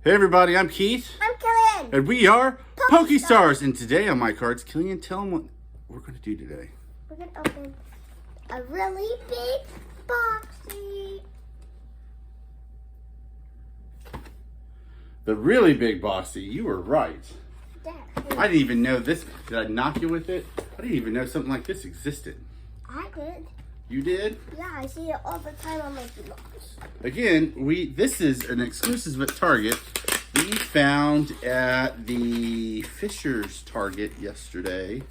Hey everybody, I'm Keith. I'm Kylian. And we are Pokey Stars. And today on my cards, Kylian, tell them what we're going to do today. We're going to open a really big Boxy. The really big Boxy, you were right. Dad. I didn't even know this. Did I knock you with it? I didn't even know something like this existed. I did. You did? Yeah, I see it all the time on my vlogs. Again, this is an exclusive at Target. We found at the Fisher's Target yesterday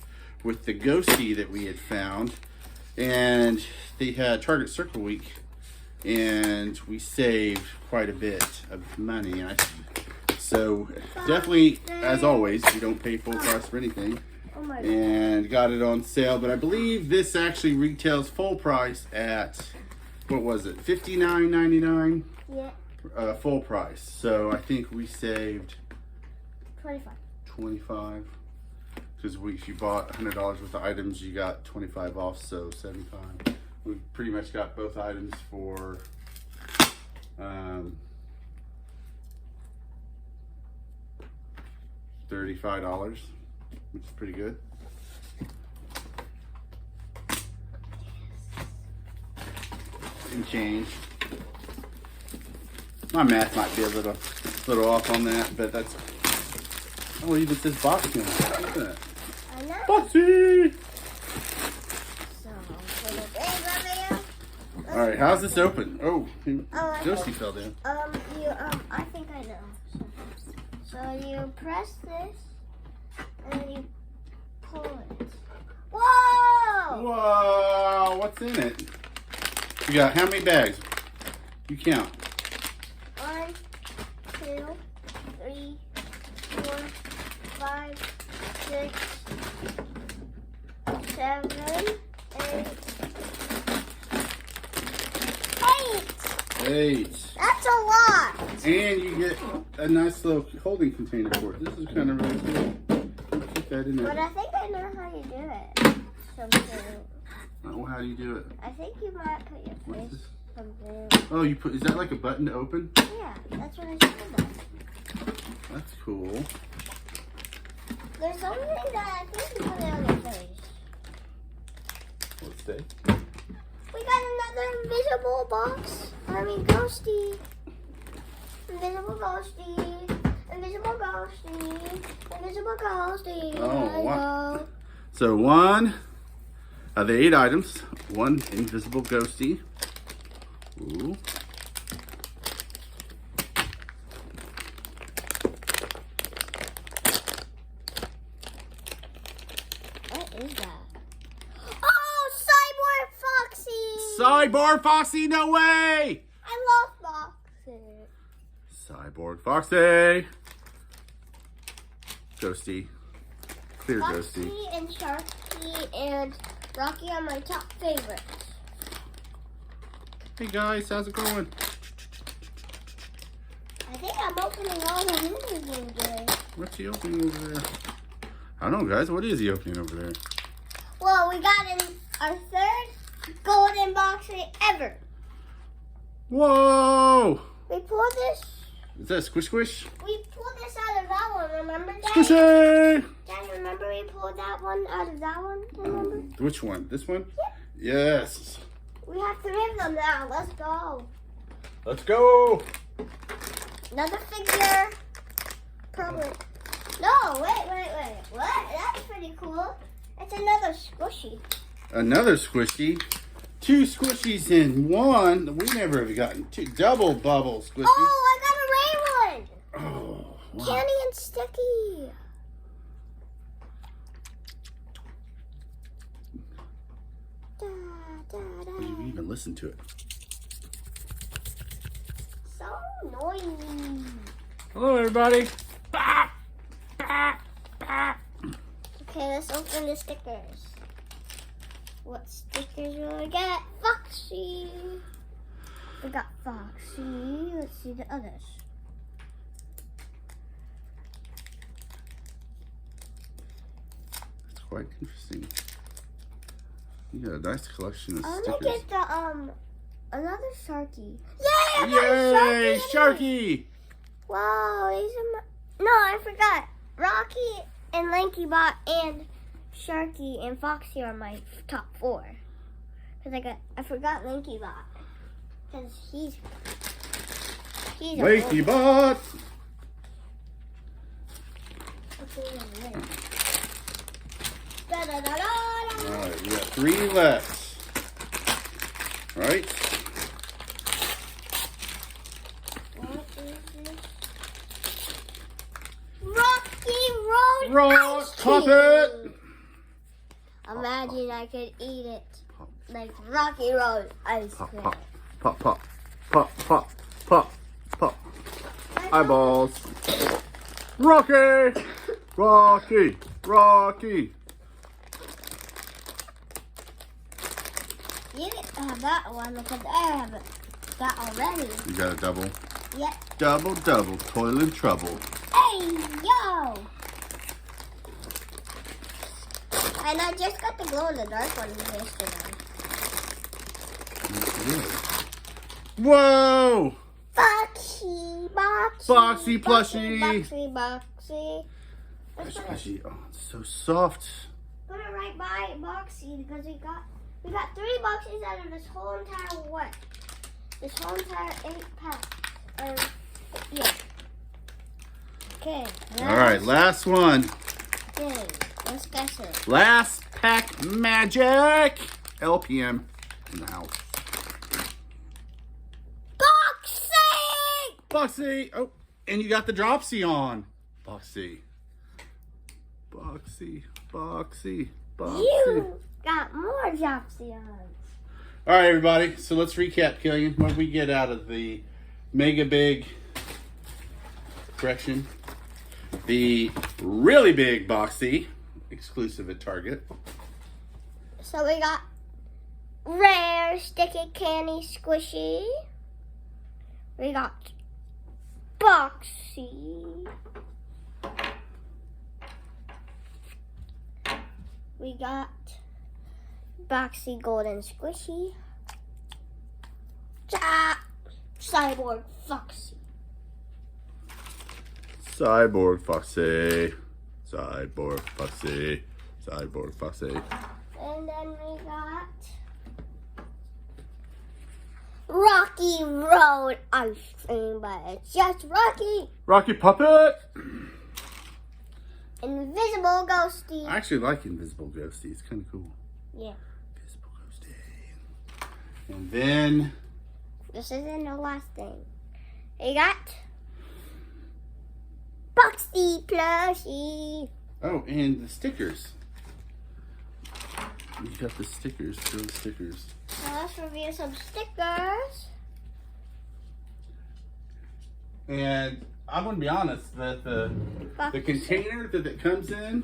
with the Ghosty that we had found. And they had Target Circle Week. And we saved quite a bit of money. So definitely, as always, we don't pay full price for anything. Oh my God. And got it on sale. But I believe this actually retails full price at, what was it, $59.99? Yeah. Full price. So I think we saved 25. 25. Because if you bought $100 worth of items, you got 25 off, so 75. We pretty much got both items for $35, which is pretty good. And change. My math might be a little off on that, but that's. Oh, it even says Boxy. Look at that. I know. Boxy! So, for the big video. All right, how's this open? Oh, I Ghosty fell down. I think I know. So you press this, and then you pull it. Whoa! Whoa, what's in it? You got how many bags? You count. 1, 2, 3, 4, 5, 6, 7, 8. 8! 8. That's a lot! And you get a nice little holding container for it. This is kind of really cool. Keep that in But there. I think I know how you do it. Something. Oh, how do you do it? I think you might put your What's face this? something. Oh, you put. Is that like a button to open? Yeah, that's what I said. That's cool. There's something that I think you put it on your face. Let's see. We got another invisible box. Ghosty. Invisible ghosty. Invisible ghosty. Invisible ghosty. Oh, wow. So one of the 8 items, one invisible Ghosty. Ooh. What is that? Oh, Cyborg Foxy! Cyborg Foxy, no way! I love Foxy. Cyborg Foxy. Ghosty. Clear Foxy Ghosty. and Sharky and Rocky are my top favorites. Hey guys, how's it going? I think I'm opening all the minis in today. What's he opening over there? I don't know, guys. What is he opening over there? Well, we got in our third golden Boxy ever. Whoa! We pulled this. Is that a squish squish? We pulled this out of that one. Remember that? Squishy! Dad, remember we pulled that one out of that one? Remember? Which one? This one? Yeah. Yes. We have 3 of them now. Let's go. Let's go. Another figure. Probably. No, wait. What? That's pretty cool. It's another squishy. Another squishy. 2 squishies in one. We never have gotten 2 double bubble squishies. Oh, I got a rain one. Oh, wow. Candy and sticky. Da, da, da. You even listen to it. So annoying. Hello, everybody. Okay, let's open the stickers. What stickers will we get? Foxy. We got Foxy. Let's see the others. It's quite interesting. You got a nice collection of I'm stickers. gonna get the another Sharky. Yay! I got a Yay, Sharky! Sharky! Wow, these are my... No, I forgot. Rocky and Lankybox and Sharky and Foxy are my top 4. Because I forgot Lankybox. Because he's a Lankybox! Alright, we got 3 left. Alright. What is this? Rocky Road Rock ice puppet! cream. Imagine I could eat it like Rocky Road ice Pop, cream. pop, pop, pop, pop, pop, pop, pop. Eyeballs. Rocky! Rocky! Rocky! You didn't have that one because I have that already. You got a double? Yep. Double, double, toil and trouble. Hey, yo! And I just got the glow in the dark one yesterday. Whoa! Boxy, Boxy. Boxy plushie. Boxy, Boxy. Let's put it, Especially, oh, it's so soft. put it right by Boxy because we got 3 boxes out of this whole entire what? This whole entire 8 packs. Yeah. Okay. Alright, last one. Okay, let's guess it. Last pack magic. LPM in the house. Boxy! Boxy! Oh, and you got the dropsy on. Boxy. Boxy. Boxy. Boxy. You got more Dropsy on. Alright, everybody. So let's recap, Kylian. What did we get out of the Mega Big, correction, the really big Boxy, exclusive at Target. So we got Rare Sticky Candy Squishy. We got Boxy. We got Boxy Golden Squishy. Cyborg Foxy. Cyborg Foxy. Cyborg Foxy. Cyborg Foxy. And then we got Rocky Road ice cream, but it's just Rocky. Rocky Puppet. Invisible Ghosty. I actually like Invisible Ghosty. It's kind of cool. Yeah. Invisible Ghosty. And then This isn't the last thing. We got Boxy plushie. oh, and the stickers. You got the stickers. Show the stickers. So let's review some stickers. And I'm gonna be honest that the container that it comes in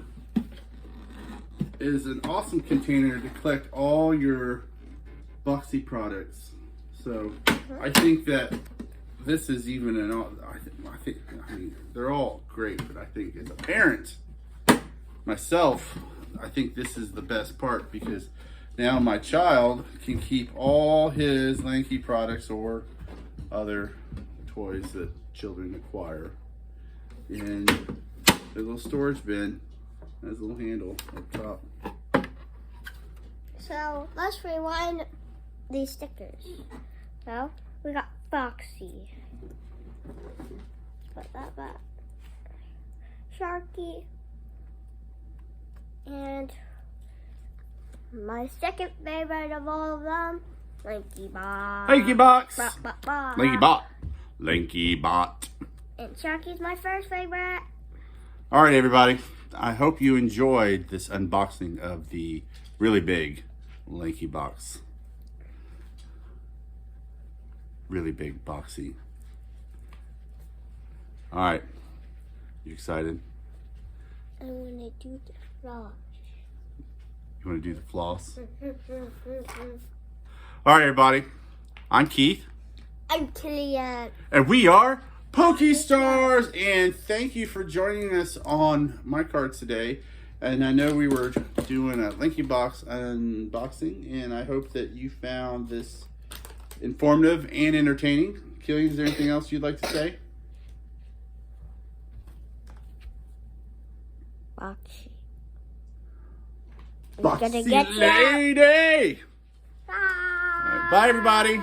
is an awesome container to collect all your Boxy products. So I think that this is even an. I mean, they're all great, but I think as a parent myself, I think this is the best part because now my child can keep all his Lanky products or other toys that children acquire in the little storage bin. Has a little handle up top. So let's rewind these stickers. So we got Boxy. Put that back. Sharky. And my second favorite of all of them, Lankybox. Lankybox. Ba. Lankybot. Lankybot. And Sharky's my first favorite. All right, everybody. I hope you enjoyed this unboxing of the really big Lankybox. Really big Boxy. All right. You excited? I want to do the floss. You want to do the floss? All right, everybody. I'm Keith. I'm Kylian. And we are Pokestars. And thank you for joining us on my cards today. And I know we were doing a Lankybox unboxing. And I hope that you found this informative and entertaining. Kylian, is there anything else you'd like to say? Boxy. Boxy lady! Bye. All right, bye, everybody.